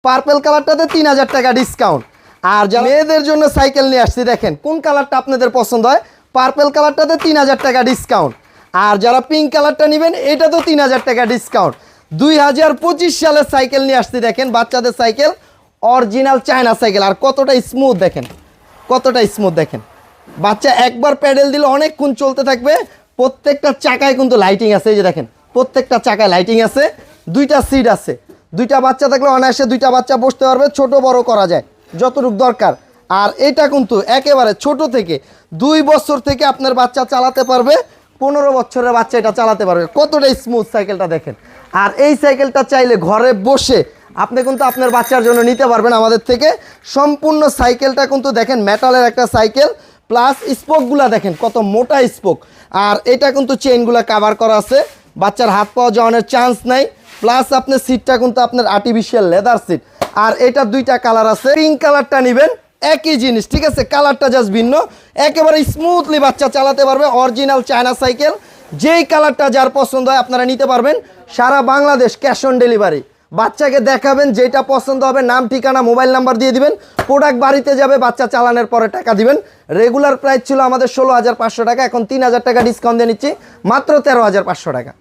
Purple কালারটাতে 3000 টাকা discount. আর যারা মেয়েদের জন্য সাইকেল নিয়ে আসছি, দেখেন কোন কালারটা আপনাদের পছন্দ হয়, পার্পল কালারটাতে 3000 টাকা ডিসকাউন্ট। আর যারা পিঙ্ক কালারটা নেবেন এটা তো 3000 টাকা ডিসকাউন্ট। 2025 সালের সাইকেল নিয়ে আসছি, দেখেন বাচ্চাদের সাইকেল, অরিজিনাল চায়না সাইকেল। আর কতটা স্মুথ দেখেন, কতটা স্মুথ দেখেন। বাচ্চা একবার প্যাডেল দিলে অনেকক্ষণ চলতে থাকবে। প্রত্যেকটা চাকায় কিন্তু লাইটিং আছে, এই যে দেখেন প্রত্যেকটা চাকায় লাইটিং আছে। দুইটা সিট আছে, দুইটা বাচ্চা থাকলে অনায়াসে দুইটা বাচ্চা বসতে পারবে, ছোট বড় করা যায় যতটুকু দরকার। আর এটা কিন্তু একেবারে ছোট থেকে 2 বছর থেকে আপনার বাচ্চা চালাতে পারবে, 15 বছরের বাচ্চা এটা চালাতে পারবে। কতটা স্মুথ সাইকেলটা দেখেন। আর এই সাইকেলটা চাইলে ঘরে বসে আপনি কিন্তু আপনার বাচ্চার জন্য নিতে পারবেন আমাদের থেকে। সম্পূর্ণ সাইকেলটা কিন্তু দেখেন মেটালের একটা সাইকেল, প্লাস স্পোকগুলা দেখেন কত মোটা স্পোক। আর এটা কিন্তু চেইনগুলো কাভার করা আছে, বাচ্চার হাত পাওয়া যাওয়ানোর চান্স নাই। প্লাস আপনার সিটটা কিন্তু আপনার আর্টিফিশিয়াল লেদার সিট। আর এটা দুইটা কালার আছে, পিঙ্ক কালারটা নেবেন একই জিনিস, ঠিক আছে, কালারটা জাস্ট ভিন্ন। একেবারে স্মুথলি বাচ্চা চালাতে পারবে, অরিজিনাল চায়না সাইকেল। যেই কালারটা যার পছন্দ হয় আপনারা নিতে পারবেন। সারা বাংলাদেশ ক্যাশ অন ডেলিভারি। বাচ্চাকে দেখাবেন, যেটা পছন্দ হবে নাম ঠিকানা মোবাইল নাম্বার দিয়ে দিবেন, প্রোডাক্ট বাড়িতে যাবে, বাচ্চা চালানোর পরে টাকা দিবেন। রেগুলার প্রাইস ছিল আমাদের 16,500 টাকা, এখন 3000 টাকা ডিসকাউন্ট দিয়ে নিচ্ছি, মাত্র 13,500 টাকা।